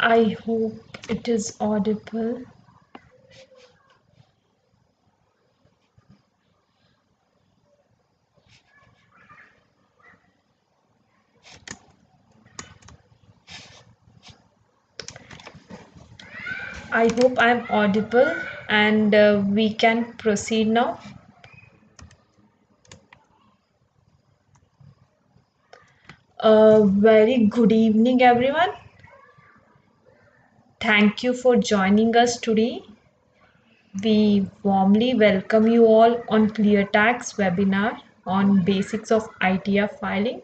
I hope it is audible. I hope I'm audible and we can proceed now. Very good evening, everyone. Thank you for joining us today. We warmly welcome you all on ClearTax webinar on basics of ITR filing.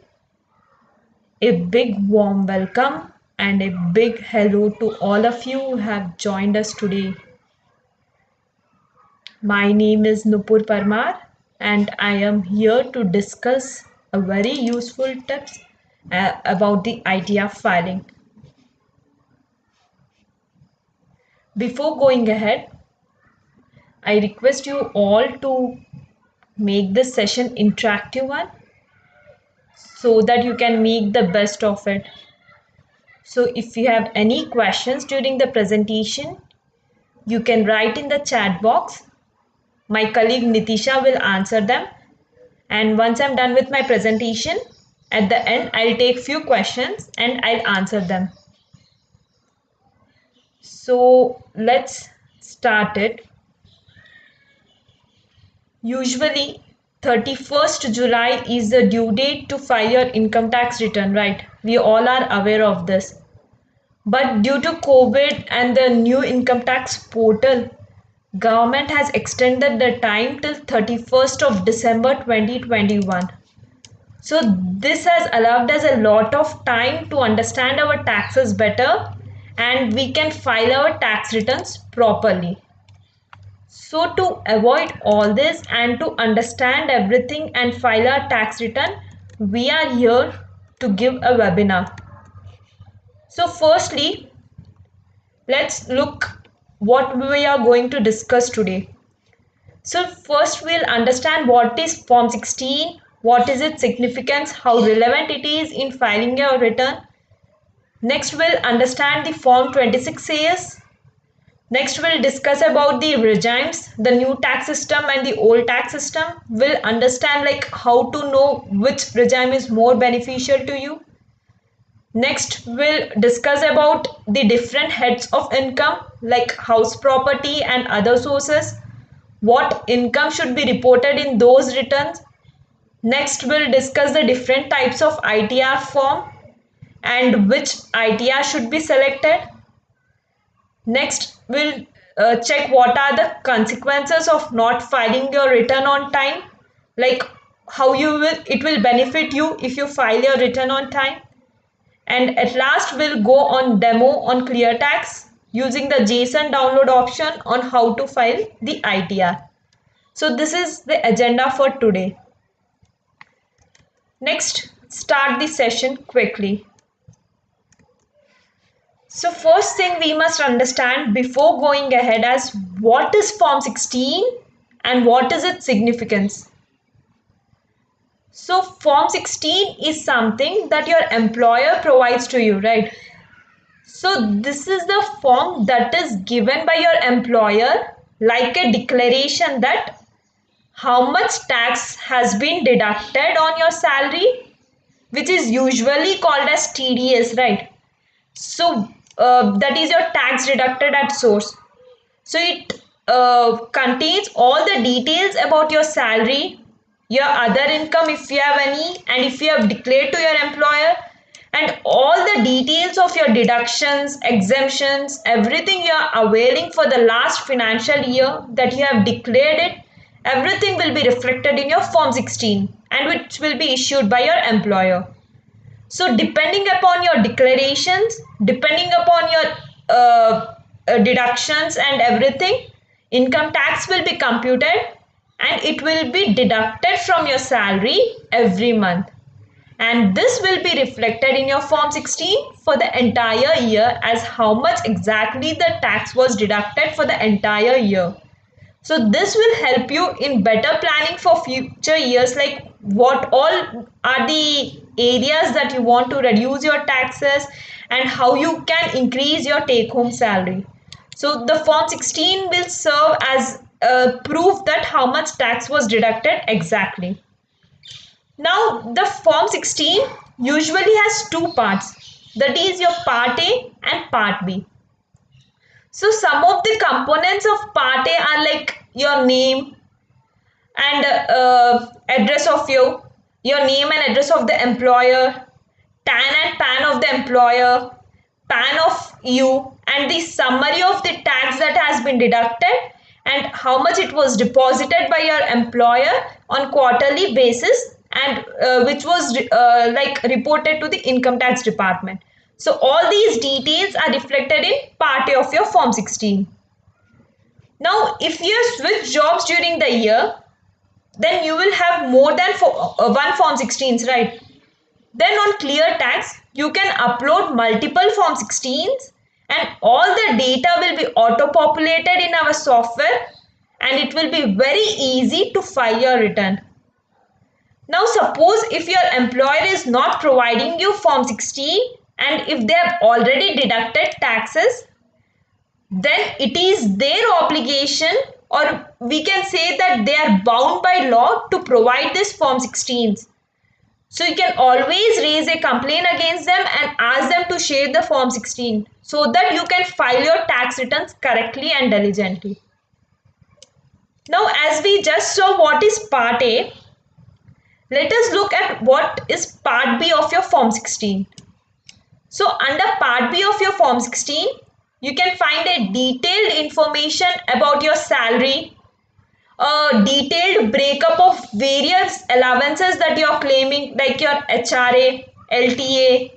A big warm welcome and a big hello to all of you who have joined us today. My name is Nupur Parmar and I am here to discuss a very useful tips about the ITR filing. Before going ahead, I request you all to make this session interactive one so that you can make the best of it. So if you have any questions during the presentation, you can write in the chat box. My colleague Nitisha will answer them. And once I'm done with my presentation, at the end, I'll take few questions and I'll answer them. So let's start it. Usually 31st July is the due date to file your income tax return, right? We all are aware of this. But due to COVID and the new income tax portal, government has extended the time till 31st of December 2021. So this has allowed us a lot of time to understand our taxes better and we can file our tax returns properly. So to avoid all this and to understand everything and file our tax return, we are here to give a webinar. So firstly, let's look what we are going to discuss today. So first we'll understand what is Form 16, what is its significance, how relevant it is in filing your return. Next we'll understand the Form 26AS. Next we'll discuss about the regimes, the new tax system and the old tax system. We'll understand like how to know which regime is more beneficial to you. Next, we'll discuss about the different heads of income like house property and other sources. What income should be reported in those returns. Next, we'll discuss the different types of ITR form and which ITR should be selected. Next, we'll check what are the consequences of not filing your return on time, like how it will benefit you if you file your return on time. And at last we'll go on demo on ClearTax using the JSON download option on how to file the ITR. So this is the agenda for today. Next, start the session quickly. So first thing we must understand before going ahead is what is Form 16 and what is its significance. So Form 16 is something that your employer provides to you, right? So this is the form that is given by your employer like a declaration that how much tax has been deducted on your salary, which is usually called as TDS, right? So that is your tax deducted at source. So it contains all the details about your salary, your other income if you have any, and if you have declared to your employer, and all the details of your deductions, exemptions, everything you are availing for the last financial year that you have declared it, everything will be reflected in your Form 16 and which will be issued by your employer. So depending upon your declarations, depending upon your deductions and everything, income tax will be computed and it will be deducted from your salary every month. And this will be reflected in your Form 16 for the entire year as how much exactly the tax was deducted for the entire year. So this will help you in better planning for future years, like what all are the areas that you want to reduce your taxes and how you can increase your take home salary. So the form 16 will serve as proof that how much tax was deducted exactly. Now the form 16 usually has two parts, that is your part A and part B. So some of the components of part A are like your name and address of your name and address of the employer, TAN and PAN of the employer, PAN of you, and the summary of the tax that has been deducted and how much it was deposited by your employer on quarterly basis, and which was like reported to the income tax department. So all these details are reflected in part A of your form 16. Now if you switch jobs during the year, then you will have more than one form 16s, right? Then on clear tax you can upload multiple form 16s and all the data will be auto populated in our software and it will be very easy to file your return. Now suppose if your employer is not providing you form 16 and if they have already deducted taxes, then it is their obligation, or we can say that they are bound by law to provide this form 16s. So you can always raise a complaint against them and ask them to share the form 16 so that you can file your tax returns correctly and diligently. Now as we just saw what is part A, let us look at what is part B of your form 16. So under part B of your form 16, you can find a detailed information about your salary, a detailed breakup of various allowances that you are claiming like your HRA, LTA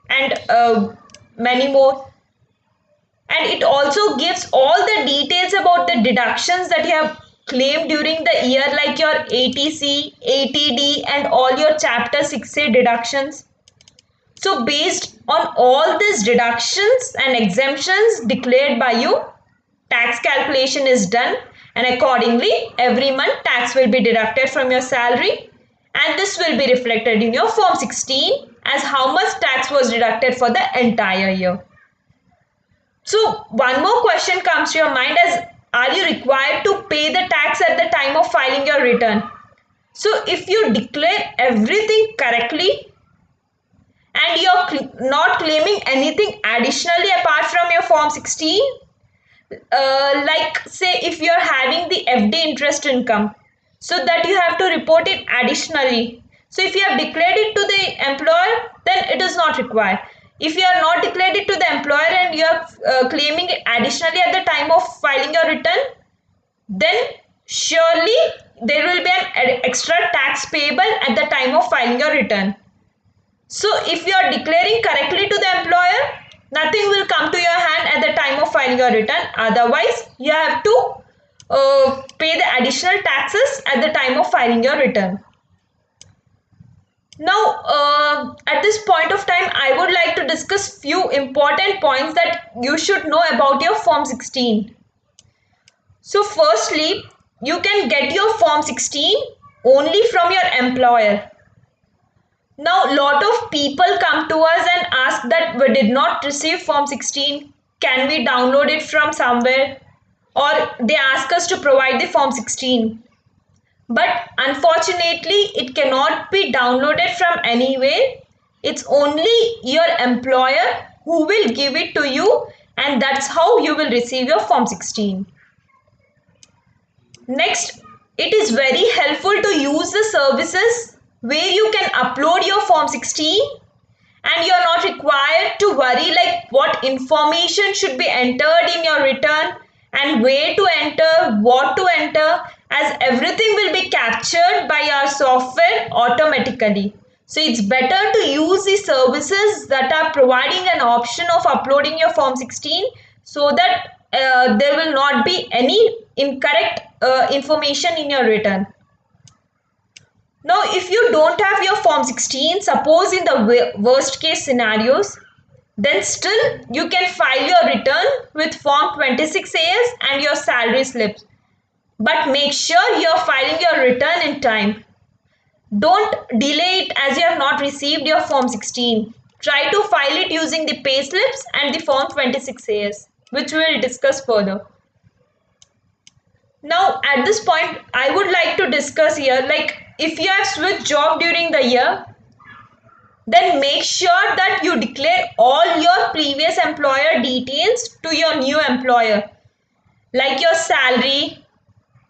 and many more. And it also gives all the details about the deductions that you have claimed during the year like your ATC, ATD and all your chapter 6A deductions. So based on all these deductions and exemptions declared by you, tax calculation is done and accordingly every month tax will be deducted from your salary and this will be reflected in your form 16 as how much tax was deducted for the entire year. So one more question comes to your mind as, are you required to pay the tax at the time of filing your return? So if you declare everything correctly and you're not claiming anything additionally apart from your form 16, like say if you're having the FD interest income, so that you have to report it additionally. So if you have declared it to the employer, then it is not required. If you are not declared it to the employer and you are claiming it additionally at the time of filing your return, then surely there will be an extra tax payable at the time of filing your return. So if you are declaring correctly to the employer, nothing will come to your hand at the time of filing your return. Otherwise, you have to pay the additional taxes at the time of filing your return. Now, at this point of time, I would like to discuss few important points that you should know about your Form 16. So, firstly, you can get your Form 16 only from your employer. Now, lot of people come to us and ask that we did not receive Form 16. Can we download it from somewhere? Or they ask us to provide the Form 16. But unfortunately, it cannot be downloaded from anywhere. It's only your employer who will give it to you, and that's how you will receive your Form 16. Next, it is very helpful to use the services where you can upload your Form 16 and you are not required to worry like what information should be entered in your return and where to enter, what to enter, as everything will be captured by our software automatically. So it's better to use the services that are providing an option of uploading your Form 16 so that there will not be any incorrect information in your return. Now, if you don't have your Form 16, suppose in the worst case scenarios, then still you can file your return with Form 26AS and your salary slips. But make sure you are filing your return in time. Don't delay it as you have not received your Form 16. Try to file it using the pay slips and the Form 26AS, which we will discuss further. Now, at this point, I would like to discuss here, like if you have switched job during the year, then make sure that you declare all your previous employer details to your new employer, like your salary,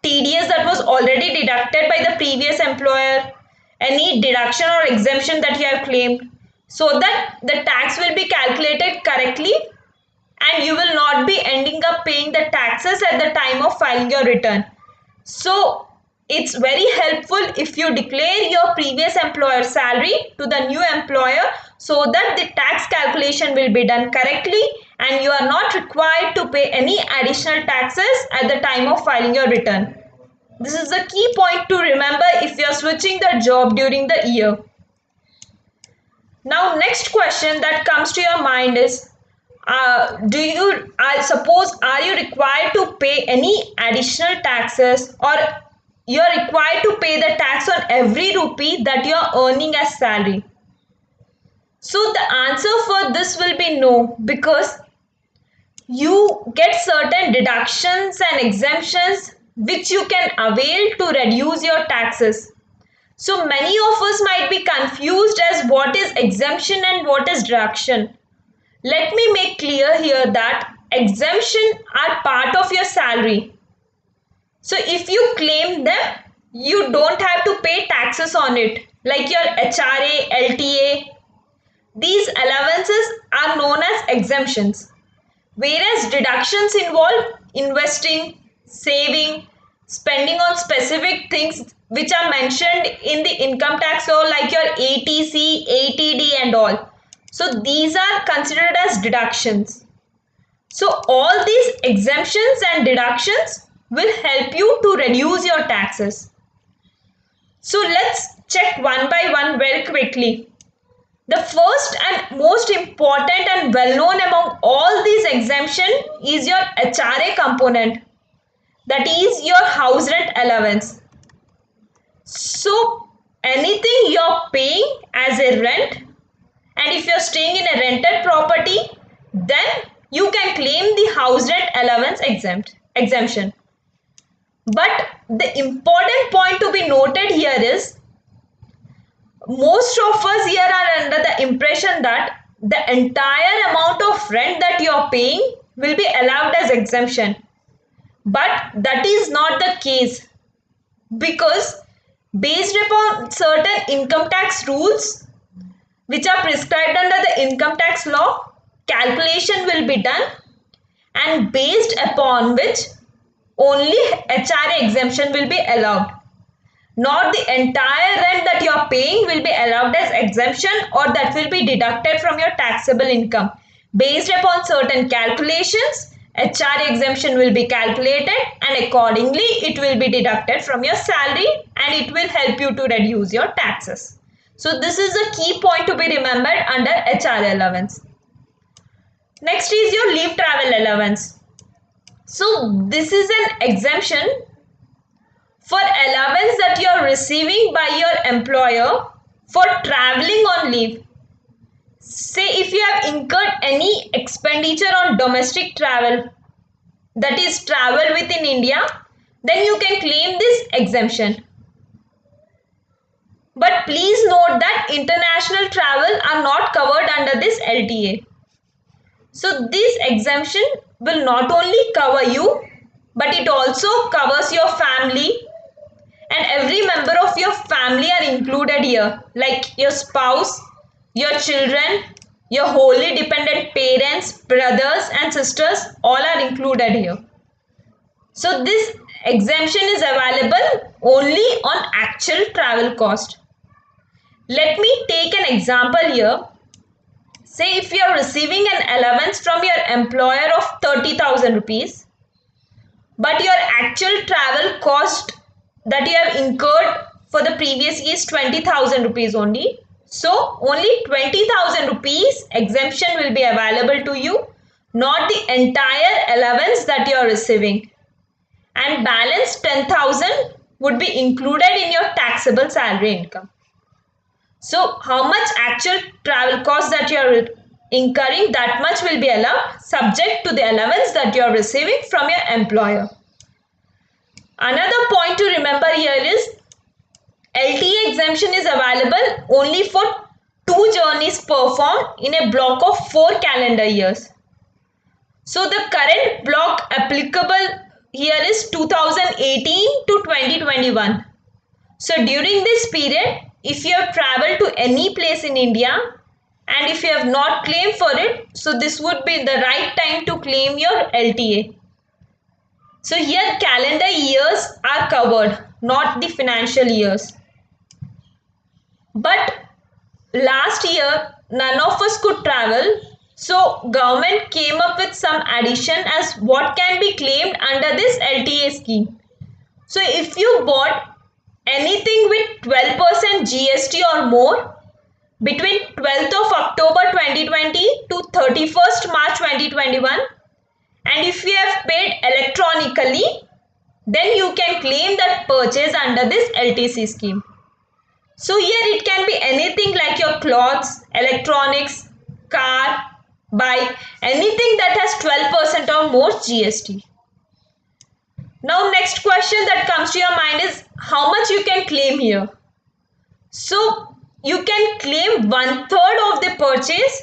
TDS that was already deducted by the previous employer, any deduction or exemption that you have claimed, so that the tax will be calculated correctly and you will not be ending up paying the taxes at the time of filing your return. So it's very helpful if you declare your previous employer's salary to the new employer so that the tax calculation will be done correctly and you are not required to pay any additional taxes at the time of filing your return. This is a key point to remember if you are switching the job during the year. Now, next question that comes to your mind is, are you required to pay any additional taxes, or you are required to pay the tax on every rupee that you are earning as salary? So the answer for this will be no, because you get certain deductions and exemptions which you can avail to reduce your taxes. So many of us might be confused as what is exemption and what is deduction. Let me make clear here that exemption are part of your salary. So if you claim them, you don't have to pay taxes on it, like your HRA, LTA. These allowances are known as exemptions. Whereas deductions involve investing, saving, spending on specific things which are mentioned in the income tax law, like your ATC, ATD and all. So these are considered as deductions. So all these exemptions and deductions will help you to reduce your taxes. So let's check one by one very quickly. The first and most important and well known among all these exemptions is your HRA component, that is your house rent allowance. So anything you're paying as a rent, and if you're staying in a rented property, then you can claim the house rent allowance exemption. But the important point to be noted here is, most of us here are under the impression that the entire amount of rent that you're paying will be allowed as exemption. But that is not the case, because based upon certain income tax rules which are prescribed under the income tax law, calculation will be done, and based upon which only HRA exemption will be allowed. Not the entire rent that you are paying will be allowed as exemption, or that will be deducted from your taxable income. Based upon certain calculations, HRA exemption will be calculated and accordingly it will be deducted from your salary and it will help you to reduce your taxes. So this is a key point to be remembered under HRA allowance. Next is your leave travel allowance. So this is an exemption for allowance that you are receiving by your employer for traveling on leave. Say if you have incurred any expenditure on domestic travel, that is travel within India, then you can claim this exemption. But please note that international travel are not covered under this LTA. So this exemption will not only cover you, but it also covers your family, and every member of your family are included here, like your spouse, your children, your wholly dependent parents, brothers and sisters, all are included here. So this exemption is available only on actual travel cost. Let me take an example here. Say if you are receiving an allowance from your employer of 30,000 rupees, but your actual travel cost that you have incurred for the previous year is 20,000 rupees only. So only 20,000 rupees exemption will be available to you, not the entire allowance that you are receiving. And balance 10,000 would be included in your taxable salary income. So how much actual travel costs that you are incurring, that much will be allowed, subject to the allowance that you are receiving from your employer. Another point to remember here is LTA exemption is available only for 2 journeys performed in a block of 4 calendar years. So the current block applicable here is 2018 to 2021. So during this period, if you have traveled to any place in India and if you have not claimed for it, so this would be the right time to claim your LTA. So here calendar years are covered, not the financial years. But last year, none of us could travel. So government came up with some addition as what can be claimed under this LTA scheme. So if you bought anything with 12% GST or more between 12th of October 2020 to 31st March 2021, and if you have paid electronically, then you can claim that purchase under this LTC scheme. So here it can be anything like your clothes, electronics, car, bike, anything that has 12% or more GST. Now next question that comes to your mind is how much you can claim here. So you can claim 1/3 of the purchase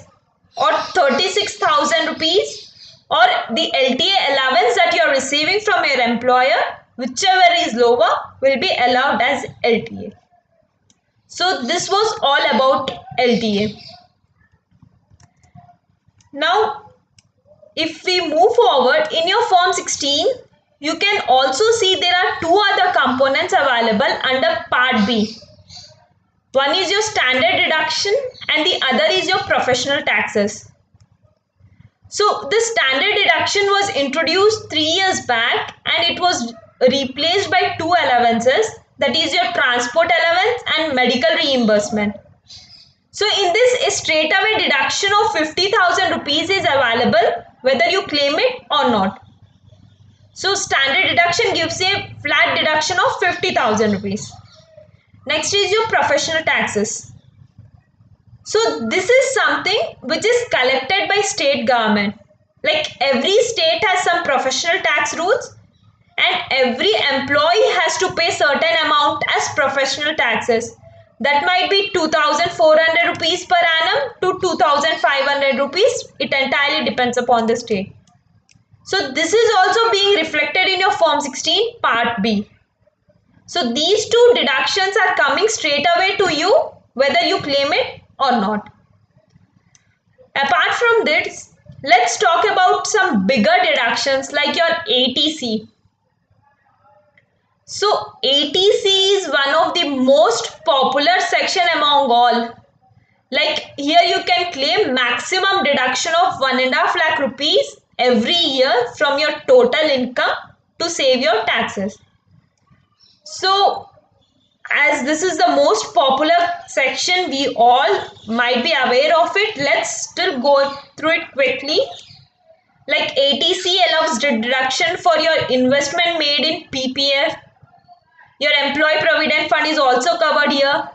or 36,000 rupees or the LTA allowance that you are receiving from your employer, whichever is lower will be allowed as LTA. So this was all about LTA. Now if we move forward in your form 16, you can also see there are 2 other components available under part B. One is your standard deduction and the other is your professional taxes. So this standard deduction was introduced 3 years back and it was replaced by 2 allowances, that is your transport allowance and medical reimbursement. So in this, a straightaway deduction of 50,000 rupees is available whether you claim it or not. So standard deduction gives a flat deduction of 50,000 rupees. Next is your professional taxes. So this is something which is collected by state government. Like every state has some professional tax rules and every employee has to pay certain amount as professional taxes. That might be 2,400 rupees per annum to 2,500 rupees. It entirely depends upon the state. So this is also being reflected in your form 16 part B. So these 2 deductions are coming straight away to you whether you claim it or not. Apart from this, let's talk about some bigger deductions like your ATC. So ATC is one of the most popular section among all. Like here you can claim maximum deduction of 1.5 lakh rupees every year from your total income to save your taxes. So as this is the most popular section, we all might be aware of it. Let's still go through it quickly. Like ATC allows deduction for your investment made in PPF. Your employee provident fund is also covered here.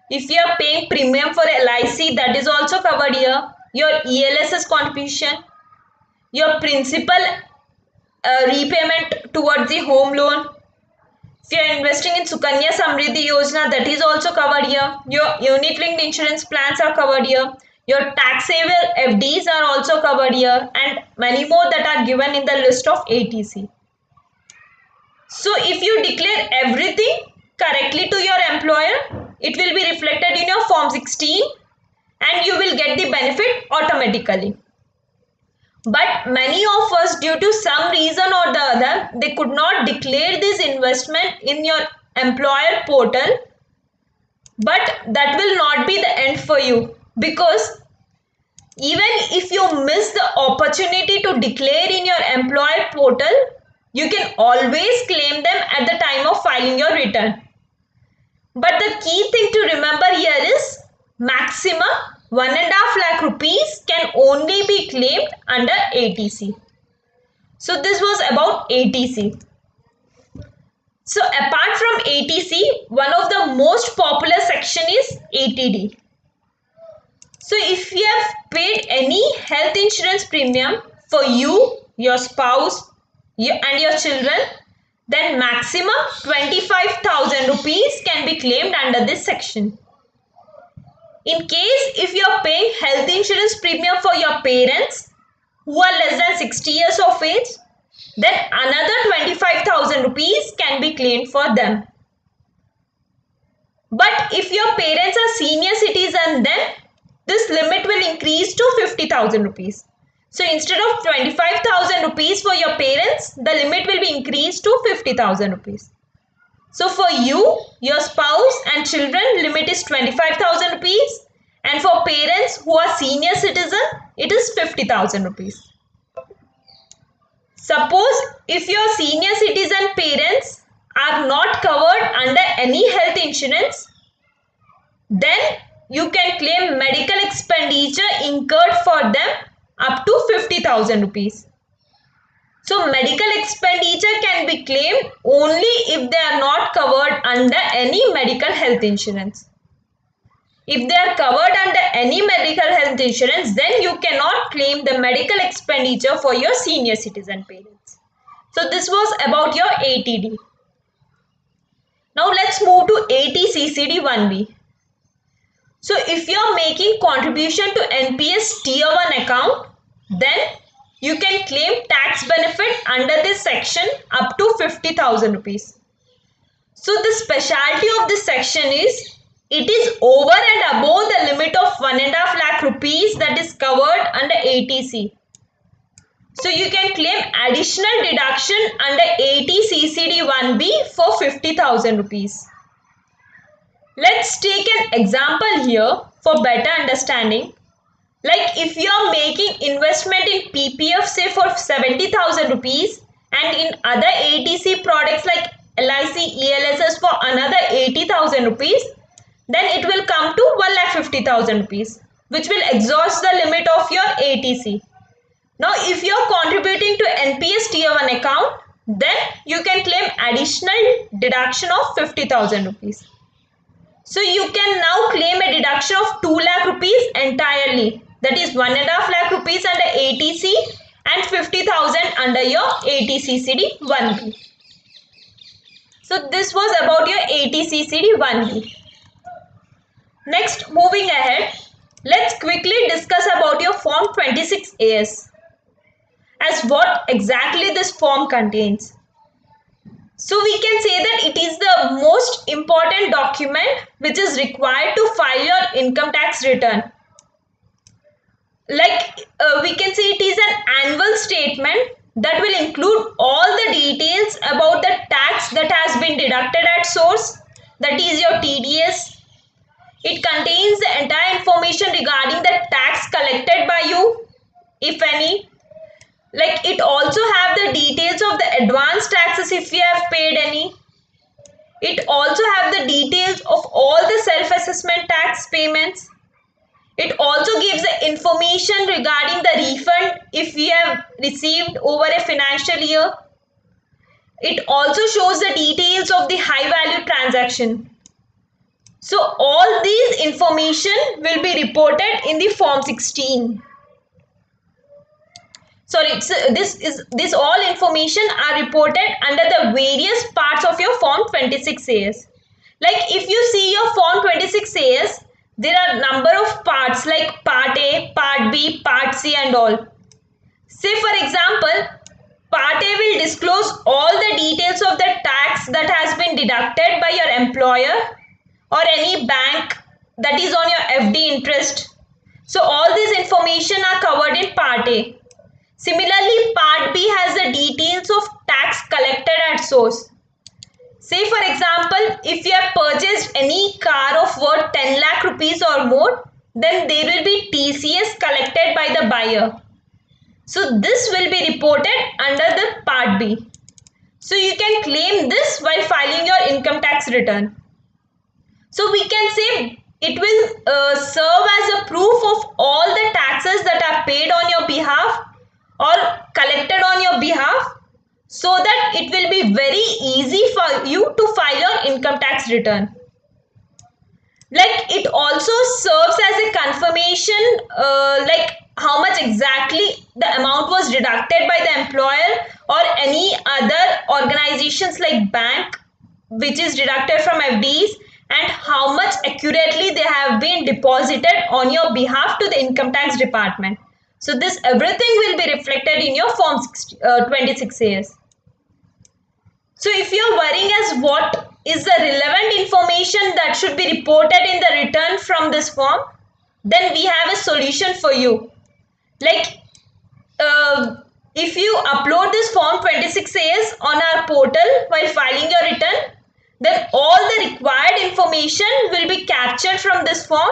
If you are paying premium for LIC, that is also covered here. Your ELSS contribution, your principal repayment towards the home loan. If you are investing in Sukanya Samriddhi Yojana, that is also covered here. Your unit linked insurance plans are covered here. Your taxable FDs are also covered here, and many more that are given in the list of ATC. So if you declare everything correctly to your employer, it will be reflected in your form 16 and you will get the benefit automatically. But many of us, due to some reason or the other, they could not declare this investment in your employer portal. But that will not be the end for you, because even if you miss the opportunity to declare in your employer portal, you can always claim them at the time of filing your return. But the key thing to remember here is maximum 1.5 lakh rupees can only be claimed under ATC. So this was about ATC. So apart from ATC, one of the most popular section is ATD. So if you have paid any health insurance premium for you, your spouse, and your children, then maximum 25,000 rupees can be claimed under this section. In case if you are paying health insurance premium for your parents who are less than 60 years of age, then another 25,000 rupees can be claimed for them. But if your parents are senior citizens, then this limit will increase to 50,000 rupees. So instead of 25,000 rupees for your parents, the limit will be increased to 50,000 rupees. So for you, your spouse and children, limit is 25,000 rupees, and for parents who are senior citizen, it is 50,000 rupees. Suppose if your senior citizen parents are not covered under any health insurance, then you can claim medical expenditure incurred for them up to 50,000 rupees. So medical expenditure can be claimed only if they are not covered under any medical health insurance. If they are covered under any medical health insurance, then you cannot claim the medical expenditure for your senior citizen parents. So this was about your ATD. Now let's move to ATCCD 1B. So if you are making contribution to NPS Tier 1 account, then you can claim tax benefit under this section up to 50,000 rupees. So the specialty of this section is it is over and above the limit of 1.5 lakh rupees that is covered under ATC. So you can claim additional deduction under ATCCD 1B for 50,000 rupees. Let's take an example here for better understanding. Like if you are making investment in PPF say for 70,000 rupees and in other ATC products like LIC, ELSS for another 80,000 rupees, then it will come to 1,50,000 rupees, which will exhaust the limit of your ATC. Now if you are contributing to NPS Tier 1 account, then you can claim additional deduction of 50,000 rupees. So you can now claim a deduction of 2 lakh rupees entirely. That is 1.5 lakh rupees under ATC and 50,000 under your ATCCD 1B. So this was about your ATCCD 1B. Next, moving ahead, let's quickly discuss about your Form 26AS as what exactly this form contains. So we can say that it is the most important document which is required to file your income tax return. Like we can say it is an annual statement that will include all the details about the tax that has been deducted at source, that is your TDS. It contains the entire information regarding the tax collected by you, if any. Like it also have the details of the advance taxes if you have paid any. It also have the details of all the self-assessment tax payments. It also gives the information regarding the refund if you have received over a financial year. It also shows the details of the high value transaction. So all these information will be reported in the Form 16. Sorry, so this all information are reported under the various parts of your Form 26AS. Like if you see your Form 26AS, there are number of parts like Part A, Part B, Part C and all. Say for example, Part A will disclose all the details of the tax that has been deducted by your employer or any bank that is on your FD interest. So all this information are covered in Part A. Similarly, Part B has the details of tax collected at source. Say for example, if you have purchased any car of worth 10 lakh rupees or more, then there will be TCS collected by the buyer. So this will be reported under the Part B. So you can claim this while filing your income tax return. So we can say it will serve as a proof of all the taxes that are paid on your behalf or collected on your behalf. so that it will be very easy for you to file your income tax return. Like it also serves as a confirmation, like how much exactly the amount was deducted by the employer or any other organizations like bank, which is deducted from FDs, and how much accurately they have been deposited on your behalf to the income tax department. So this everything will be reflected in your form 26As. So if you're worrying as what is the relevant information that should be reported in the return from this form, then we have a solution for you. Like if you upload this form 26As on our portal while filing your return, then all the required information will be captured from this form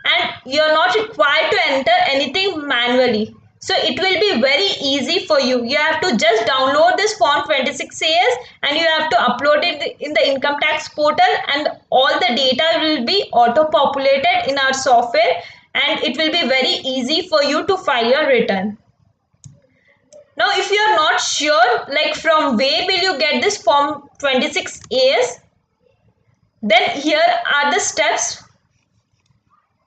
and you're not required to enter anything manually. So it will be very easy for you. You have to just download this form 26As and you have to upload it in the income tax portal, and all the data will be auto-populated in our software, and it will be very easy for you to file your return. Now, if you are not sure, like from where will you get this form 26As, then here are the steps.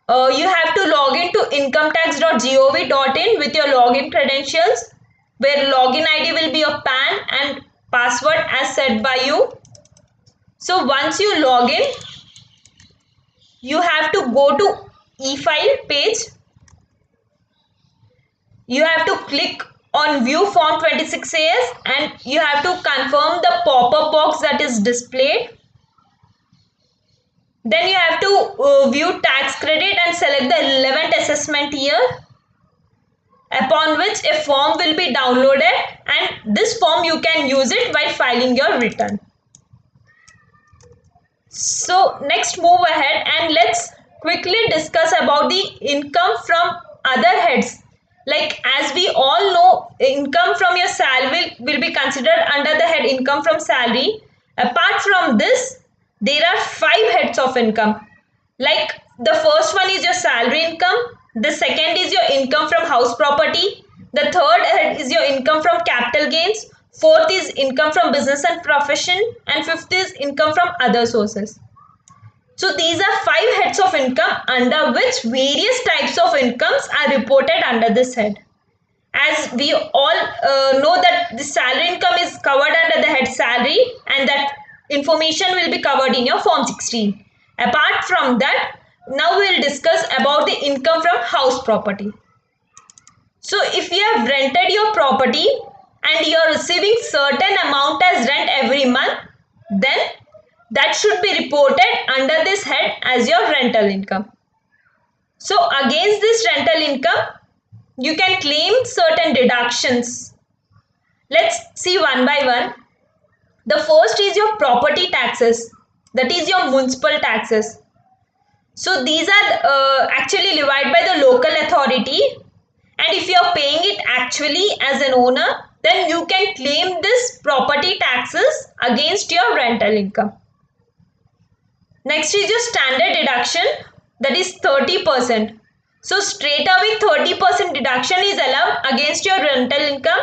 You have to log into incometax.gov.in with your login credentials, where login ID will be your PAN and password as set by you. So once you log in, you have to go to e-file page. You have to click on view form 26As and you have to confirm the pop-up box that is displayed. Then you have to view tax credit and select the relevant assessment year, upon which a form will be downloaded, and this form you can use it while filing your return. So next move ahead and let's quickly discuss about the income from other heads. Like as we all know, income from your salary will be considered under the head income from salary. Apart from this, there are 5 heads of income. Like the first one is your salary income, the second is your income from house property, the third head is your income from capital gains, fourth is income from business and profession, and fifth is income from other sources. So these are 5 heads of income under which various types of incomes are reported under this head. As we all know that the salary income is covered under the head salary, and that information will be covered in your form 16. Apart from that, now we will discuss about the income from house property. So if you have rented your property and you are receiving certain amount as rent every month, then that should be reported under this head as your rental income. So against this rental income, you can claim certain deductions. Let's see one by one. The first is your property taxes, that is your municipal taxes. So these are actually levied by the local authority, and if you are paying it actually as an owner, then you can claim this property taxes against your rental income. Next is your standard deduction, that is 30%. So straight away 30% deduction is allowed against your rental income,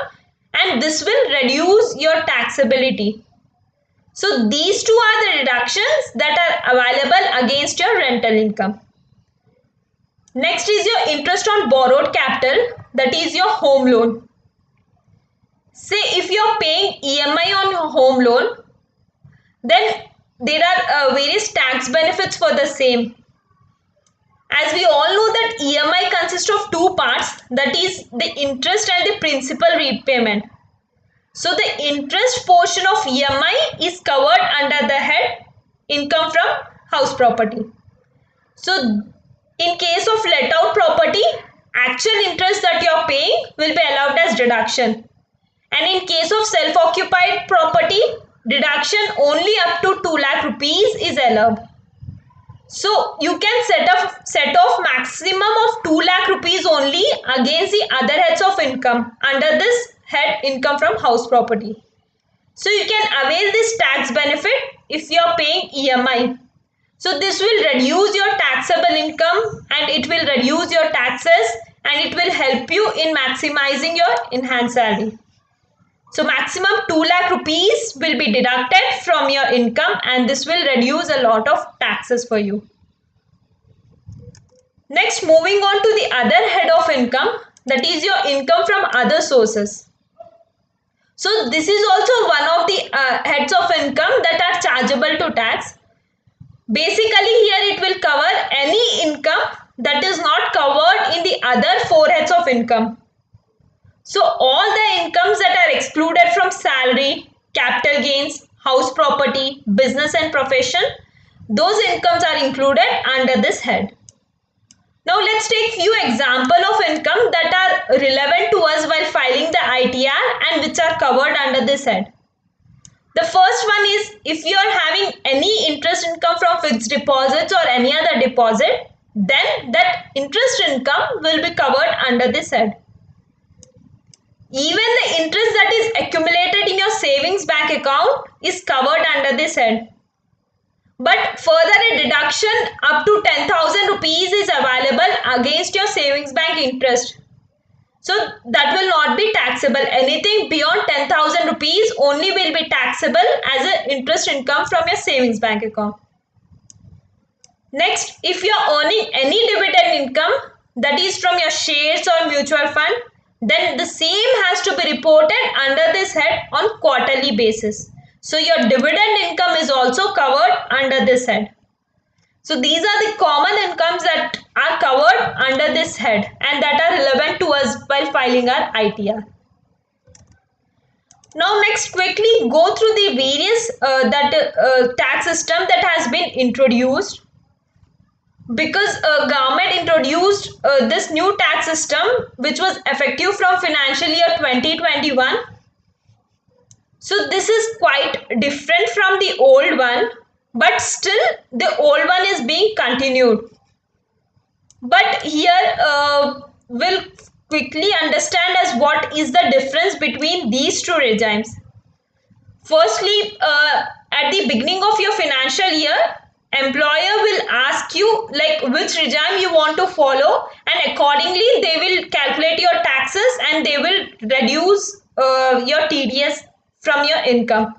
and this will reduce your taxability. So these two are the deductions that are available against your rental income. Next is your interest on borrowed capital, that is your home loan. Say if you are paying EMI on your home loan, then there are various tax benefits for the same. As we all know that EMI consists of 2 parts, that is the interest and the principal repayment. So the interest portion of EMI is covered under the head income from house property. So in case of let out property, actual interest that you are paying will be allowed as deduction. And in case of self-occupied property, deduction only up to 2 lakh rupees is allowed. So you can set off maximum of 2 lakh rupees only against the other heads of income under this head income from house property. So you can avail this tax benefit if you are paying EMI. So this will reduce your taxable income and it will reduce your taxes and it will help you in maximizing your enhanced salary. So maximum 2 lakh rupees will be deducted from your income, and this will reduce a lot of taxes for you. Next, moving on to the other head of income, that is your income from other sources. So this is also one of the heads of income that are chargeable to tax. Basically, here it will cover any income that is not covered in the other 4 heads of income. So all the incomes that are excluded from salary, capital gains, house property, business and profession, those incomes are included under this head. Now let's take few examples of income that are relevant to us while filing the ITR and which are covered under this head. The first one is if you are having any interest income from fixed deposits or any other deposit, then that interest income will be covered under this head. Even the interest that is accumulated in your savings bank account is covered under this head. But further a deduction up to 10,000 rupees is available against your savings bank interest. So that will not be taxable. Anything beyond 10,000 rupees only will be taxable as an interest income from your savings bank account. Next, if you are earning any dividend income that is from your shares or mutual fund, then the same has to be reported under this head on quarterly basis. So your dividend income is also covered under this head. So these are the common incomes that are covered under this head and that are relevant to us while filing our ITR. Now next, quickly go through the various tax system that has been introduced. Because government introduced this new tax system which was effective from financial year 2021. So this is quite different from the old one, but still the old one is being continued. But here we'll quickly understand as what is the difference between these two regimes. Firstly, at the beginning of your financial year, employer will ask you like which regime you want to follow, and accordingly they will calculate your taxes and they will reduce your TDS from your income.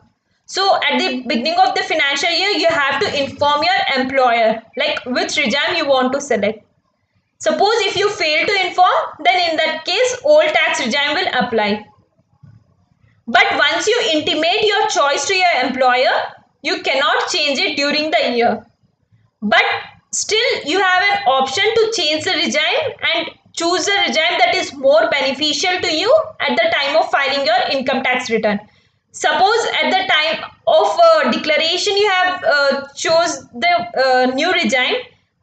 So at the beginning of the financial year, you have to inform your employer like which regime you want to select. Suppose if you fail to inform, then in that case old tax regime will apply. But once you intimate your choice to your employer, you cannot change it during the year. But still you have an option to change the regime and choose the regime that is more beneficial to you at the time of filing your income tax return. Suppose at the time of declaration you have chose the new regime,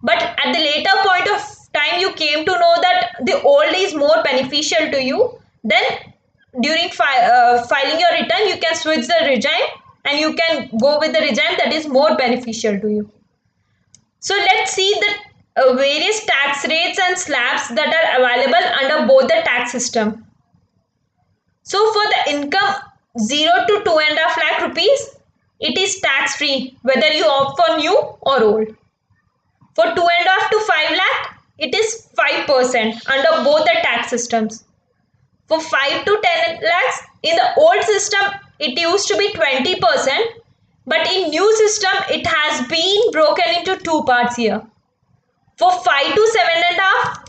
but at the later point of time you came to know that the old is more beneficial to you, then during filing your return you can switch the regime and you can go with the regime that is more beneficial to you. So let's see the various tax rates and slabs that are available under both the tax system. So for the income 0 to 2.5 lakh rupees, it is tax free whether you opt for new or old. For 2.5 to 5 lakh, it is 5% under both the tax systems. For 5 to 10 lakhs, in the old system, it used to be 20%, but in new system, it has been broken into two parts here. For 5 to 7.5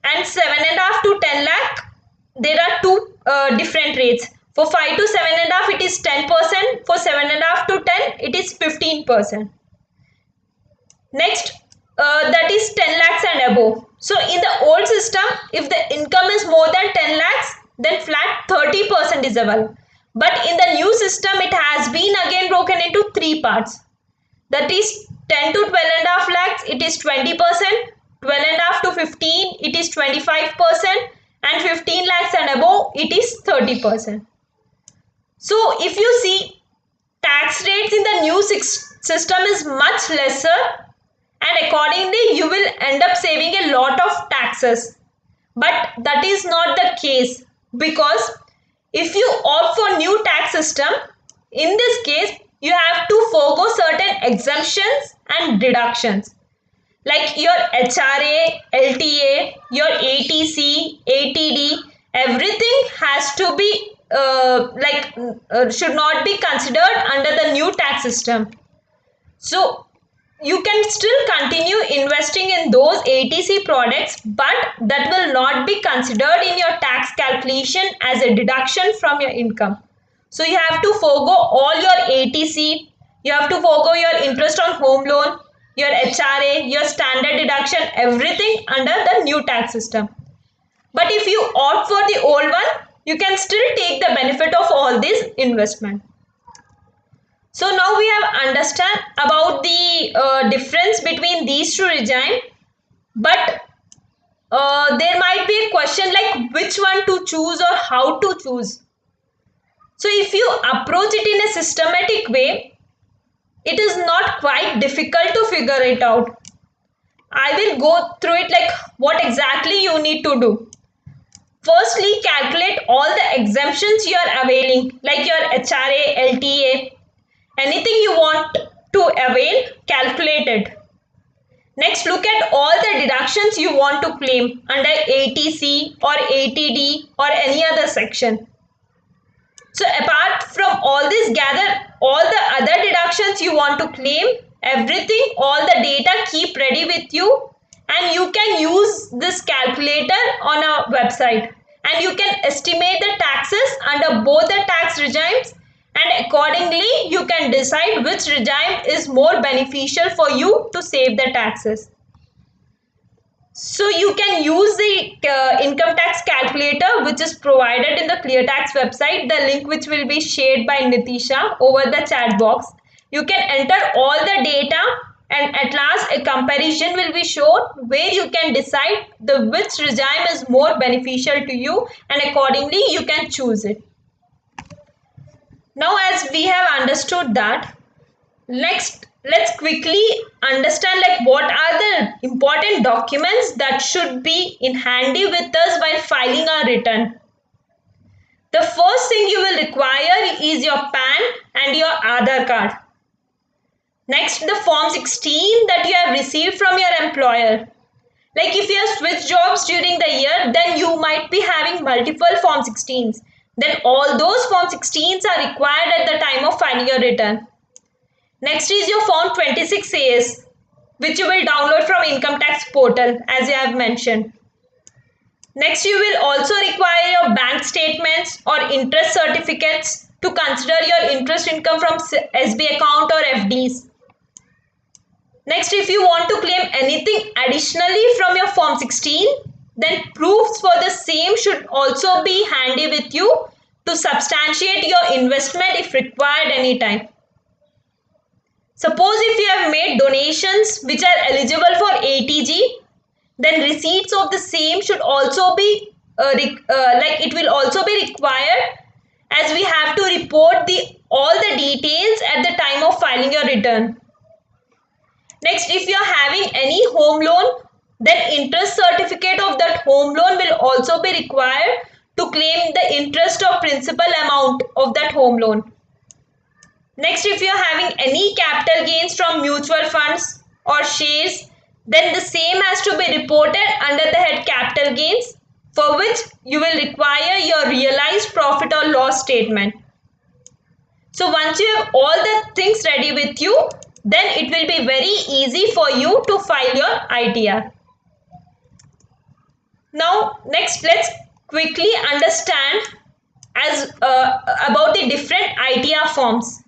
and 7.5 to 10 lakh, there are two different rates. For 5 to 7.5, it is 10%. For 7.5 to 10, it is 15%. Next, that is 10 lakhs and above. So in the old system, if the income is more than 10 lakhs, then flat 30% is available. But in the new system, it has been again broken into three parts. That is 10 to 12.5 lakhs, it is 20%. 12.5 to 15, it is 25%. And 15 lakhs and above, it is 30%. So if you see, tax rates in the new system is much lesser, and accordingly you will end up saving a lot of taxes. But that is not the case, because if you opt for new tax system, in this case you have to forego certain exemptions and deductions like your HRA, LTA, your ATC, ATD, everything has to be should not be considered under the new tax system. So you can still continue investing in those ATC products, but that will not be considered in your tax calculation as a deduction from your income. So you have to forego all your ATC, you have to forego your interest on home loan, your HRA, your standard deduction, everything under the new tax system. But if you opt for the old one, you can still take the benefit of all this investment. So now we have understand about the difference between these two regimes, but there might be a question like which one to choose or how to choose. So if you approach it in a systematic way, it is not quite difficult to figure it out. I will go through it like what exactly you need to do. Firstly, calculate all the exemptions you are availing, like your HRA, LTA, anything you want to avail, calculate it. Next, look at all the deductions you want to claim under ATC or ATD or any other section. So apart from all this, gather all the other deductions you want to claim, everything, all the data keep ready with you, and you can use this calculator on our website, and you can estimate the taxes under both the tax regimes, and accordingly you can decide which regime is more beneficial for you to save the taxes. So you can use the income tax calculator which is provided in the ClearTax website, the link which will be shared by Nitisha over the chat box. You can enter all the data and at last a comparison will be shown where you can decide the which regime is more beneficial to you, and accordingly you can choose it. Now as we have understood that, next let's quickly understand like what are the important documents that should be in handy with us while filing our return. The first thing you will require is your PAN and your Aadhaar card. Next, the Form 16 that you have received from your employer. Like if you have switched jobs during the year, then you might be having multiple Form 16s. Then all those Form 16s are required at the time of filing your return. Next is your Form 26AS, which you will download from Income Tax portal as you have mentioned. Next, you will also require your bank statements or interest certificates to consider your interest income from SB account or FDs. Next, if you want to claim anything additionally from your Form 16, then proofs for the same should also be handy with you to substantiate your investment if required anytime. Suppose if you have made donations which are eligible for ATG, then receipts of the same should also be it will also be required, as we have to report all the details at the time of filing your return. Next, if you are having any home loan, then interest certificate of that home loan will also be required to claim the interest or principal amount of that home loan. Next, if you are having any capital gains from mutual funds or shares, then the same has to be reported under the head capital gains, for which you will require your realized profit or loss statement. So once you have all the things ready with you, then it will be very easy for you to file your ITR. Now next, let's quickly understand about the different ITR forms.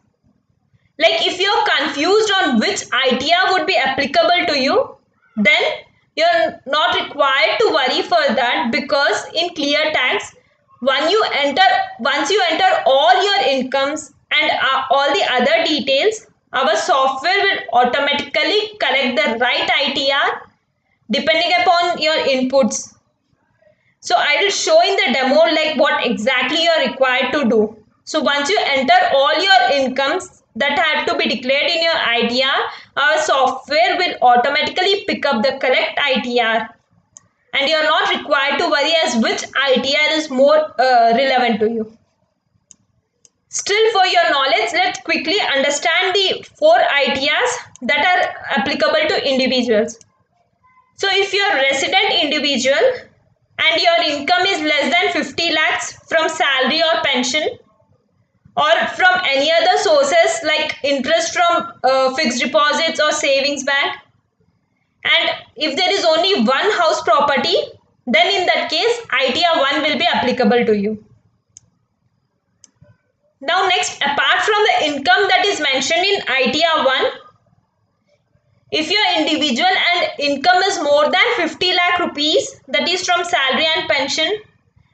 Like if you're confused on which ITR would be applicable to you, then you're not required to worry for that, because in ClearTax, once you enter all your incomes and all the other details, our software will automatically collect the right ITR depending upon your inputs. So I will show in the demo like what exactly you are required to do. So once you enter all your incomes that have to be declared in your ITR, our software will automatically pick up the correct ITR, and you are not required to worry as which ITR is more relevant to you. Still, for your knowledge, let's quickly understand the 4 ITRs that are applicable to individuals. So if you are resident individual, and your income is less than 50 lakhs from salary or pension or from any other sources like interest from fixed deposits or savings bank, and if there is only one house property, then in that case ITR 1 will be applicable to you. Now next, apart from the income that is mentioned in ITR 1, if your individual and income is more than 50 lakh rupees, that is from salary and pension,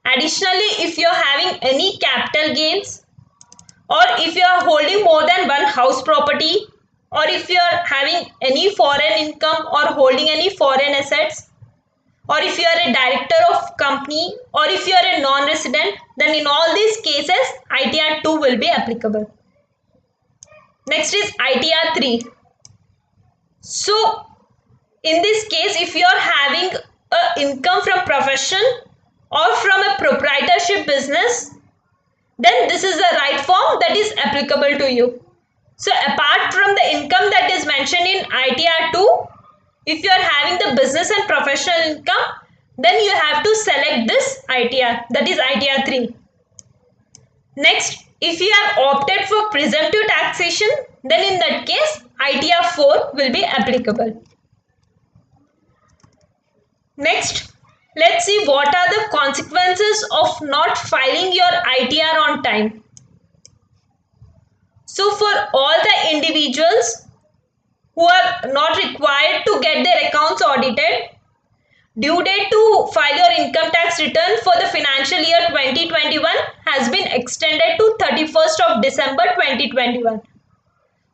additionally if you are having any capital gains, or if you are holding more than one house property, or if you are having any foreign income or holding any foreign assets, or if you are a director of company, or if you are a non-resident, then in all these cases ITR 2 will be applicable. Next is ITR 3. So in this case, if you are having a income from profession or from a proprietorship business, then this is the right form that is applicable to you. So apart from the income that is mentioned in ITR 2, if you are having the business and professional income, then you have to select this ITR, that is ITR 3. Next, if you have opted for presumptive taxation, then in that case ITR 4 will be applicable. Next, let's see what are the consequences of not filing your ITR on time. So for all the individuals who are not required to get their accounts audited, due date to file your income tax return for the financial year 2021 has been extended to 31st of December 2021.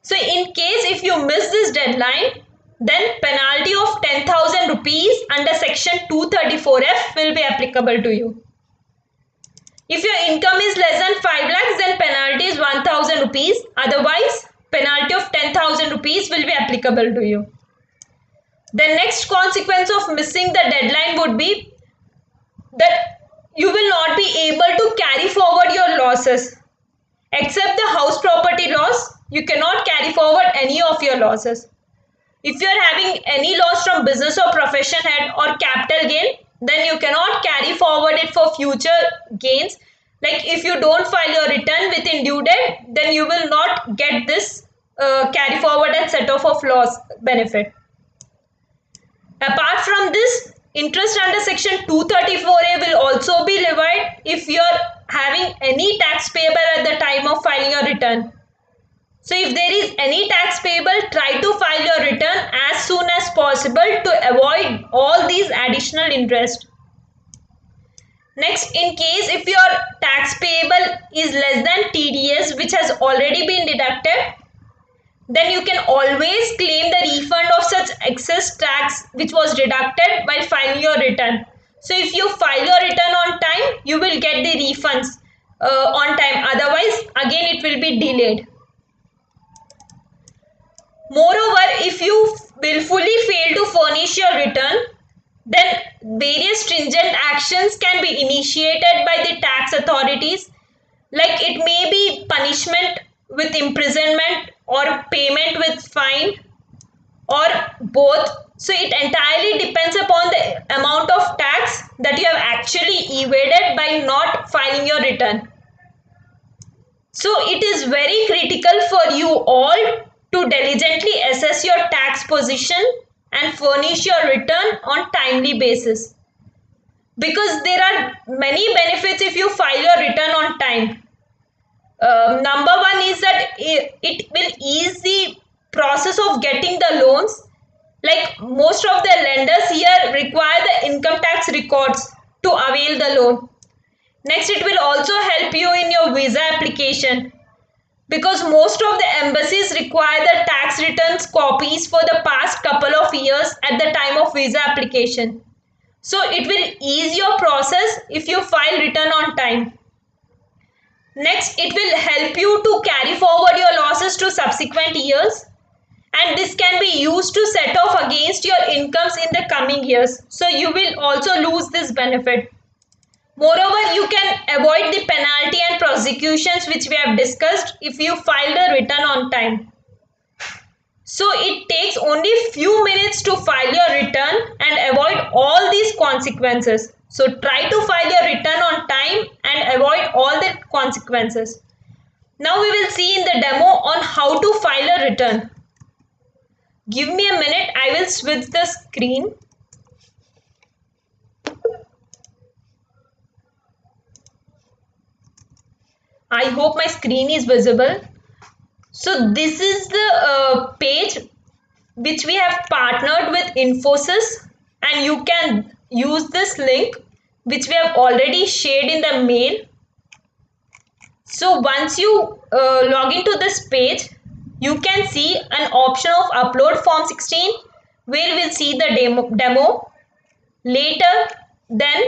So in case if you miss this deadline, then penalty of 10,000 rupees under section 234F will be applicable to you. If your income is less than 5 lakhs, then penalty is 1,000 rupees. Otherwise, penalty of 10,000 rupees will be applicable to you. The next consequence of missing the deadline would be that you will not be able to carry forward your losses. Except the house property loss, you cannot carry forward any of your losses. If you are having any loss from business or profession head or capital gain, then you cannot carry forward it for future gains. Like if you don't file your return within due date, then you will not get this carry forward and set off of loss benefit. Apart from this, interest under section 234A will also be levied if you are having any tax payable at the time of filing your return. So if there is any tax payable, try to file your return as soon as possible to avoid all these additional interest. Next, in case if your tax payable is less than TDS, which has already been deducted, then you can always claim the refund of such excess tax which was deducted while filing your return. So if you file your return on time, you will get the refunds on time. Otherwise, again it will be delayed. Moreover, if you willfully fail to furnish your return, then various stringent actions can be initiated by the tax authorities. Like it may be punishment with imprisonment or payment with fine or both. So it entirely depends upon the amount of tax that you have actually evaded by not filing your return. So it is very critical for you all to diligently assess your tax position and furnish your return on timely basis, because there are many benefits if you file your return on time. Number one is that it will ease the process of getting the loans. Like most of the lenders here require the income tax records to avail the loan. Next, it will also help you in your visa application, because most of the embassies require the tax returns copies for the past couple of years at the time of visa application. So it will ease your process if you file return on time. Next, it will help you to carry forward your losses to subsequent years, and this can be used to set off against your incomes in the coming years. So you will also lose this benefit. Moreover, you can avoid the penalty and prosecutions which we have discussed if you file the return on time. So it takes only few minutes to file your return and avoid all these consequences. So try to file your return on time and avoid all the consequences. Now we will see in the demo on how to file a return. Give me a minute, I will switch the screen. I hope my screen is visible. So this is the page which we have partnered with Infosys, and you can use this link which we have already shared in the mail. So once you log into this page, you can see an option of upload form 16 where we'll see the demo. Later, then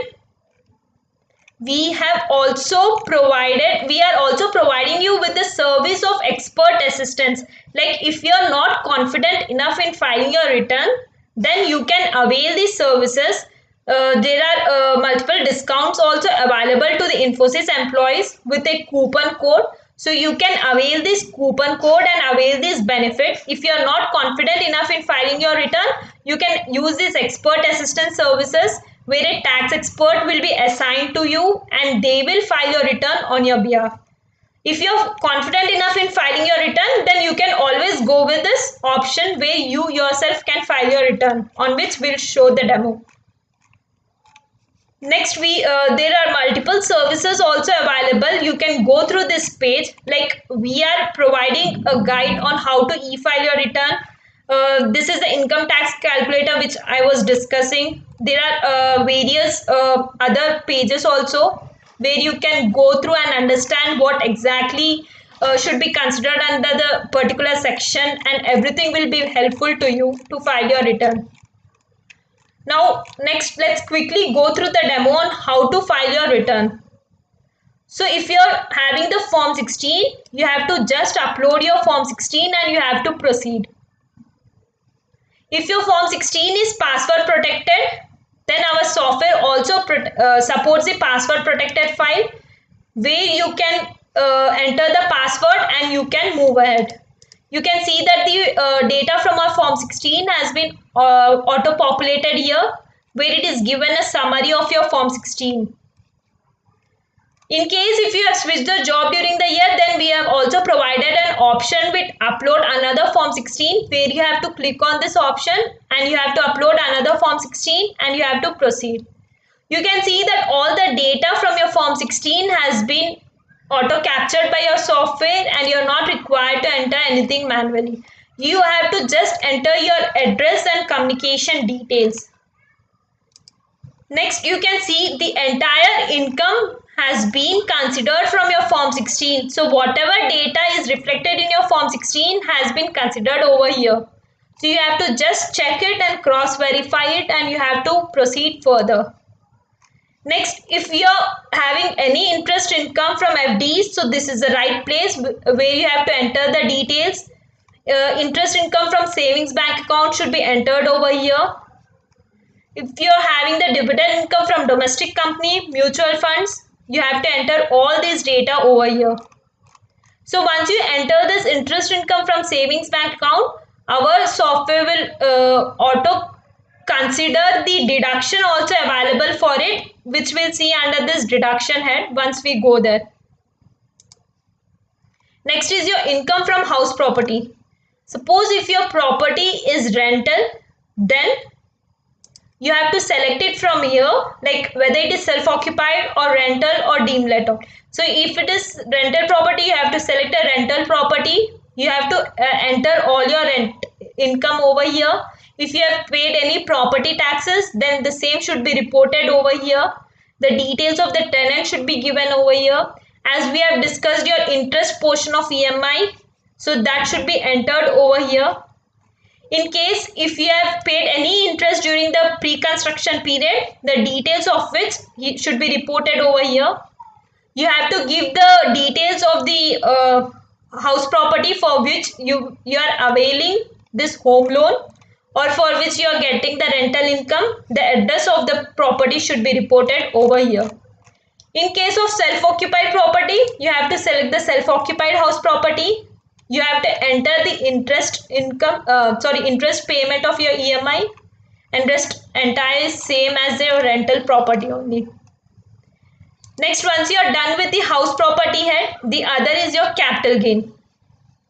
we are also providing you with the service of expert assistance. Like if you're not confident enough in filing your return, then you can avail these services. There are multiple discounts also available to the Infosys employees with a coupon code. So you can avail this coupon code and avail this benefit. If you are not confident enough in filing your return, you can use these expert assistance services where a tax expert will be assigned to you and they will file your return on your behalf. If you're confident enough in filing your return, then you can always go with this option where you yourself can file your return, on which we'll show the demo. Next, there are multiple services also available. You can go through this page. Like we are providing a guide on how to e-file your return. This is the income tax calculator which I was discussing. There are various other pages also where you can go through and understand what exactly should be considered under the particular section, and everything will be helpful to you to file your return. Now next, let's quickly go through the demo on how to file your return. So if you're having the form 16, you have to just upload your form 16 and you have to proceed. If your form 16 is password protected, then our software also supports the password protected file where you can enter the password and you can move ahead. You can see that the data from our form 16 has been auto-populated here, where it is given a summary of your form 16. In case if you have switched the job during the year, then we have also provided an option with upload another form 16 where you have to click on this option and you have to upload another form 16 and you have to proceed. You can see that all the data from your form 16 has been auto captured by your software and you're not required to enter anything manually. You have to just enter your address and communication details. Next, you can see the entire income has been considered from your form 16. So whatever data is reflected in your form 16 has been considered over here. So you have to just check it and cross verify it and you have to proceed further. Next, if you're having any interest income from FDs, so this is the right place where you have to enter the details. Interest income from savings bank account should be entered over here. If you're having the dividend income from domestic company, mutual funds, you have to enter all this data over here. So once you enter this interest income from savings bank account, our software will auto consider the deduction also available for it, which we'll see under this deduction head once we go there. Next is your income from house property. Suppose if your property is rental, then you have to select it from here, like whether it is self-occupied or rental or deemed let out. So if it is rental property, you have to select a rental property. You have to enter all your rent income over here. If you have paid any property taxes, then the same should be reported over here. The details of the tenant should be given over here. As we have discussed your interest portion of EMI, so that should be entered over here. In case if you have paid any interest during the pre-construction period, the details of which should be reported over here. You have to give the details of the house property for which you are availing this home loan, or for which you are getting the rental income. The address of the property should be reported over here. In case of self-occupied property, you have to select the self-occupied house property. You have to enter the interest payment of your EMI, and rest entire is same as your rental property only. Next, once you are done with the house property head, the other is your capital gain.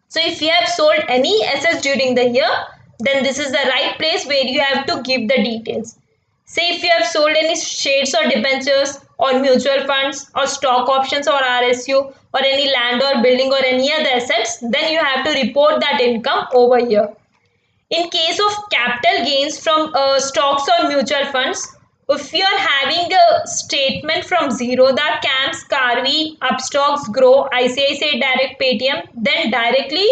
So if you have sold any assets during the year, then this is the right place where you have to give the details. Say if you have sold any shares or debentures or mutual funds or stock options or RSU or any land or building or any other assets, then you have to report that income over here. In case of capital gains from stocks or mutual funds, if you are having a statement from Zerodha, CAMS, Carvey, Upstocks, Grow, ICICI Direct, Paytm, then directly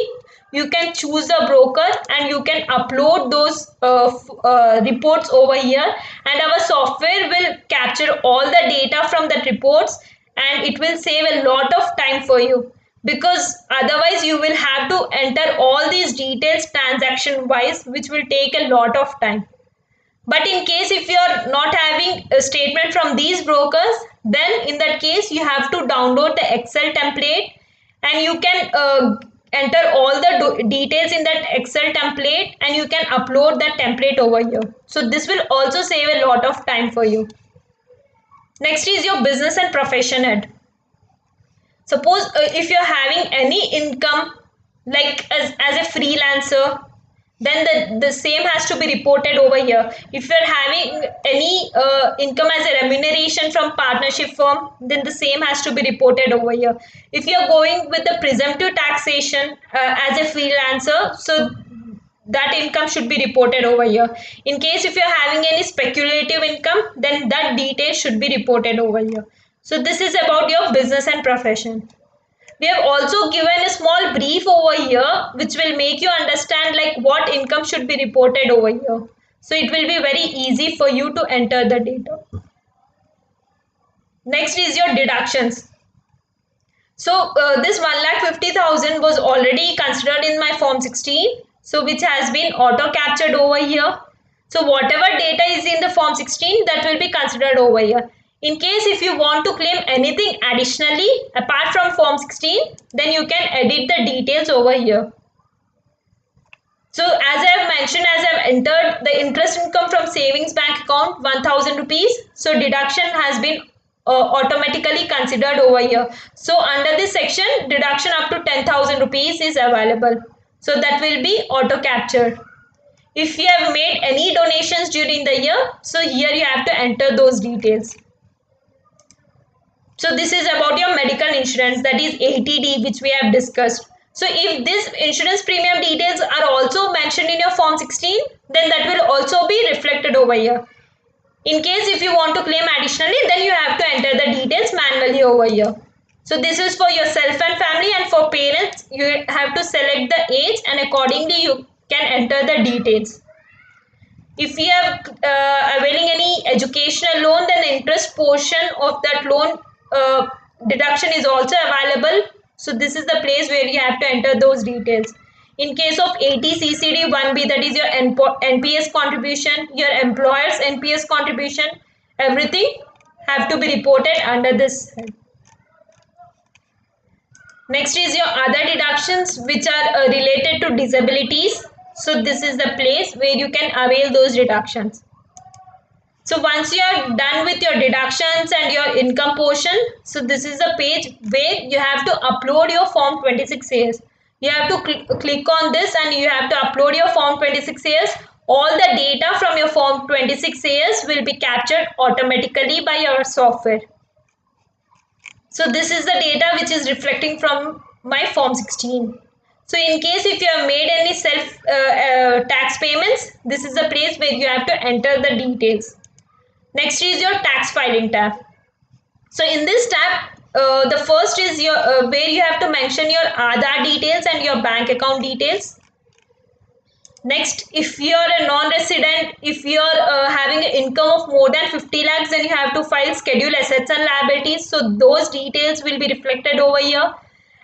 you can choose a broker and you can upload those reports over here, and our software will capture all the data from that reports, and it will save a lot of time for you, because otherwise you will have to enter all these details transaction wise, which will take a lot of time. But in case if you are not having a statement from these brokers, then in that case you have to download the Excel template, and you can enter all the details in that Excel template, and you can upload that template over here. So this will also save a lot of time for you. Next is your business and profession head. Suppose if you're having any income like as a freelancer, then the same has to be reported over here. If you're having any income as a remuneration from partnership firm, then the same has to be reported over here. If you're going with the presumptive taxation as a freelancer, so that income should be reported over here. In case if you're having any speculative income, then that detail should be reported over here. So this is about your business and profession. We have also given a small brief over here which will make you understand like what income should be reported over here. So it will be very easy for you to enter the data. Next is your deductions. So this 1,50,000 was already considered in my form 16, so which has been auto captured over here. So whatever data is in the form 16, that will be considered over here. In case if you want to claim anything additionally apart from form 16, then you can edit the details over here. So as I have mentioned, as I have entered the interest income from savings bank account 1,000 rupees, so deduction has been automatically considered over here. So under this section, deduction up to 10,000 rupees is available. So that will be auto captured. If you have made any donations during the year, so here you have to enter those details. So this is about your medical insurance, that is ATD, which we have discussed. So if this insurance premium details are also mentioned in your form 16, then that will also be reflected over here. In case if you want to claim additionally, then you have to enter the details manually over here. So this is for yourself and family, and for parents you have to select the age and accordingly you can enter the details. If you are availing any educational loan, then the interest portion of that loan deduction is also available. So this is the place where you have to enter those details. In case of ATCCD 1B, that is your NPS contribution, your employer's NPS contribution, everything have to be reported under this head. Next is your other deductions which are related to disabilities. So this is the place where you can avail those deductions. So once you are done with your deductions and your income portion, so this is the page where you have to upload your form 26AS. You have to click on this and you have to upload your form 26AS. All the data from your form 26AS will be captured automatically by your software. So this is the data which is reflecting from my form 16. So in case if you have made any self tax payments, this is the place where you have to enter the details. Next is your tax filing tab. So in this tab, the first is your where you have to mention your Aadhaar details and your bank account details. Next, if you are a non-resident, if you are having an income of more than 50 lakhs, then you have to file schedule assets and liabilities. So those details will be reflected over here.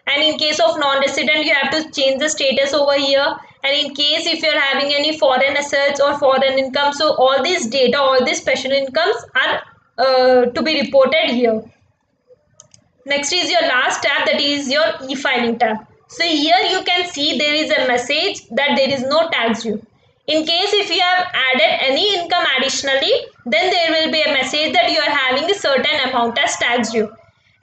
And in case of non-resident, you have to change the status over here. And in case if you're having any foreign assets or foreign income, so all these data, all these special incomes are to be reported here. Next is your last tab, that is your e-filing tab. So here you can see there is a message that there is no tax due. In case if you have added any income additionally, then there will be a message that you are having a certain amount as tax due.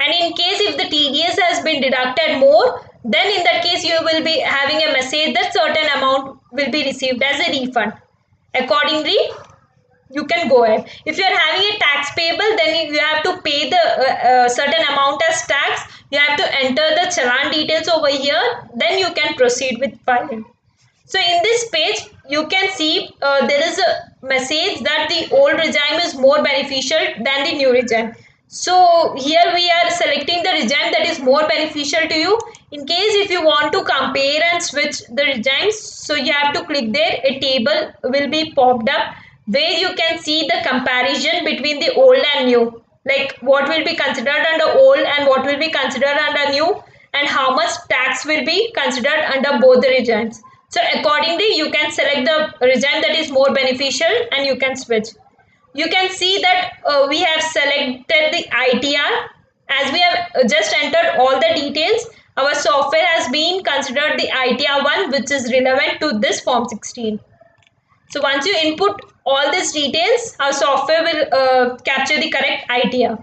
And in case if the TDS has been deducted more, then in that case you will be having a message that certain amount will be received as a refund. Accordingly, you can go ahead. If you are having a tax payable, then you have to pay the certain amount as tax. You have to enter the challan details over here, then you can proceed with filing. So in this page you can see there is a message that the old regime is more beneficial than the new regime. So here we are selecting the regime that is more beneficial to you. In case if you want to compare and switch the regimes, so you have to click there. A table will be popped up where you can see the comparison between the old and new, like what will be considered under old and what will be considered under new, and how much tax will be considered under both the regimes. So accordingly you can select the regime that is more beneficial and you can switch. You can see that we have selected the ITR. As we have just entered all the details, our software has been considered the ITR one, which is relevant to this form 16. So once you input all these details, our software will capture the correct ITR.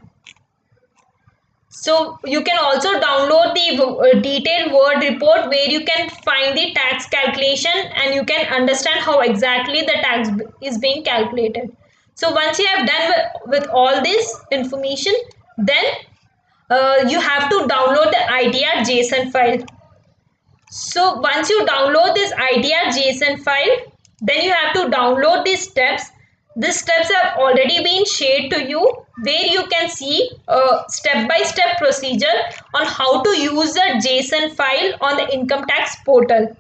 So you can also download the detailed Word report where you can find the tax calculation and you can understand how exactly the tax is being calculated. So once you have done with all this information, then you have to download the ITR JSON file. So once you download this ITR JSON file, then you have to download these steps. These steps have already been shared to you, where you can see a step-by-step procedure on how to use the JSON file on the income tax portal.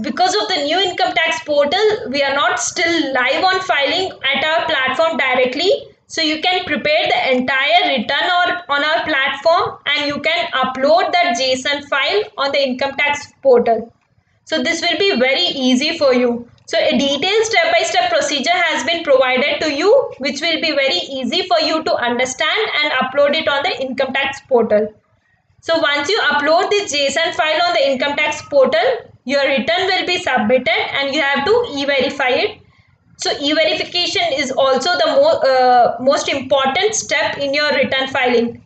Because of the new income tax portal, we are not still live on filing at our platform directly. So you can prepare the entire return on our platform and you can upload that JSON file on the income tax portal. So this will be very easy for you. So a detailed step-by-step procedure has been provided to you, which will be very easy for you to understand and upload it on the income tax portal. So once you upload the JSON file on the income tax portal, your return will be submitted and you have to e-verify it. So e-verification is also the most important step in your return filing.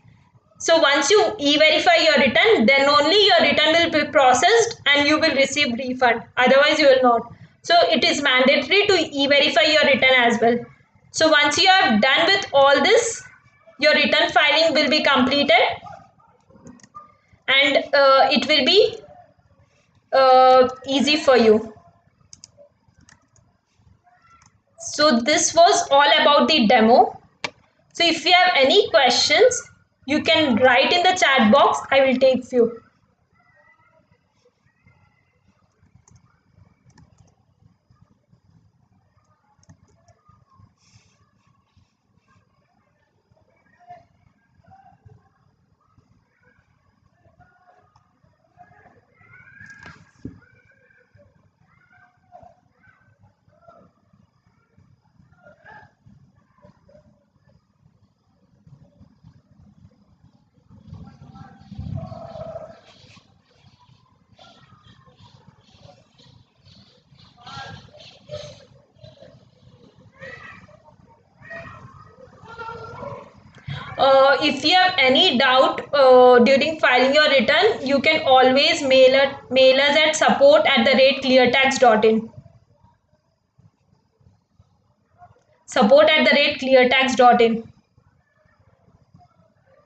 So once you e-verify your return, then only your return will be processed and you will receive refund. Otherwise you will not. So it is mandatory to e-verify your return as well. So once you have done with all this, your return filing will be completed and it will be easy for you. So this was all about the demo. So if you have any questions, you can write in the chat box. I will take few. If you have any doubt during filing your return, you can always mail us at support@cleartax.in. Support@cleartax.in.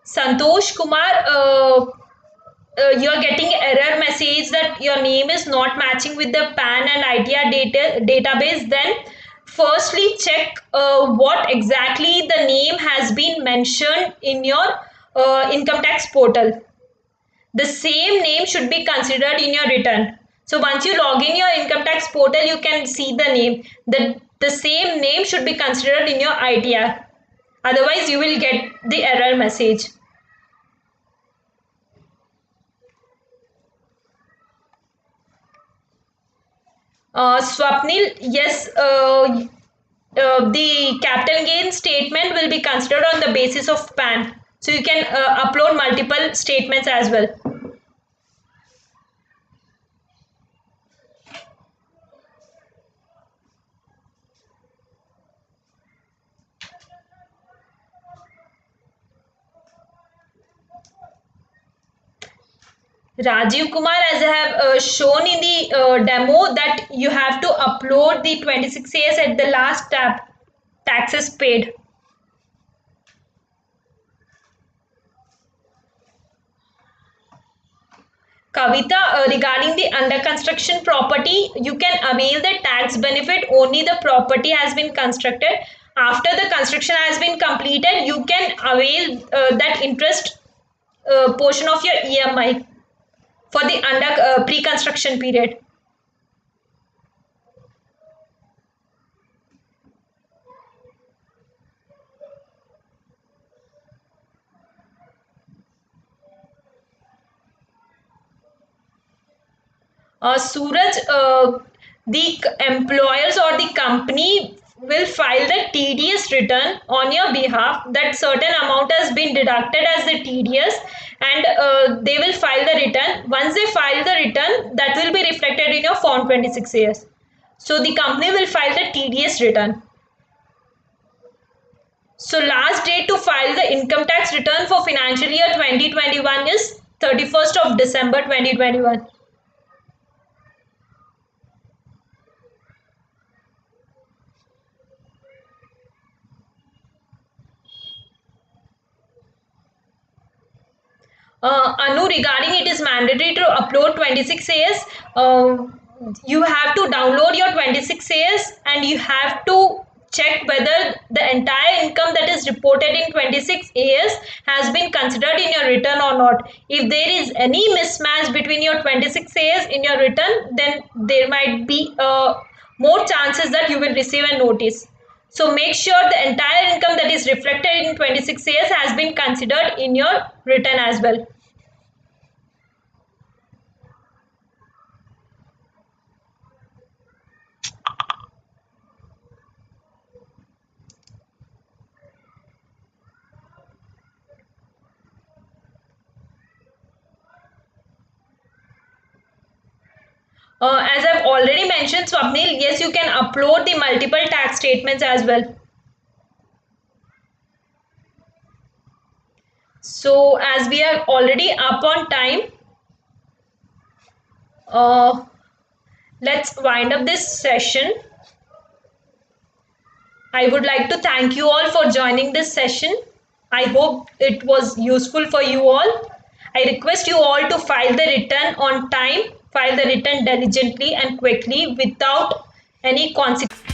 Santosh Kumar, you're getting error message that your name is not matching with the PAN and ITR database. Then firstly check what exactly the name has been mentioned in your income tax portal. The same name should be considered in your return. So once you log in your income tax portal, you can see the name. The same name should be considered in your ITR. Otherwise you will get the error message. Swapnil, yes, the capital gain statement will be considered on the basis of PAN. So you can upload multiple statements as well. Rajiv Kumar, as I have shown in the demo, that you have to upload the 26 years at the last tab, taxes paid. Kavita, regarding the under construction property, you can avail the tax benefit only the property has been constructed. After the construction has been completed, you can avail that interest portion of your EMI for the under pre-construction period. Suraj, the employers or the company will file the TDS return on your behalf. That certain amount has been deducted as the TDS, and they will file the return. Once they file the return, that will be reflected in your Form 26AS. So the company will file the TDS return. So last date to file the income tax return for financial year 2021 is 31st of December 2021. Anu, regarding it is mandatory to upload 26 AS. You have to download your 26 AS and you have to check whether the entire income that is reported in 26 AS has been considered in your return or not. If there is any mismatch between your 26 AS in your return, then there might be more chances that you will receive a notice. So make sure the entire income that is reflected in 26 years has been considered in your return as well. As I've already mentioned, Swapnil, yes, you can upload the multiple tax statements as well. So as we are already up on time, uh, let's wind up this session. I would like to thank you all for joining this session. I hope it was useful for you all. I request you all to file the return on time, file the return diligently and quickly without any consequence.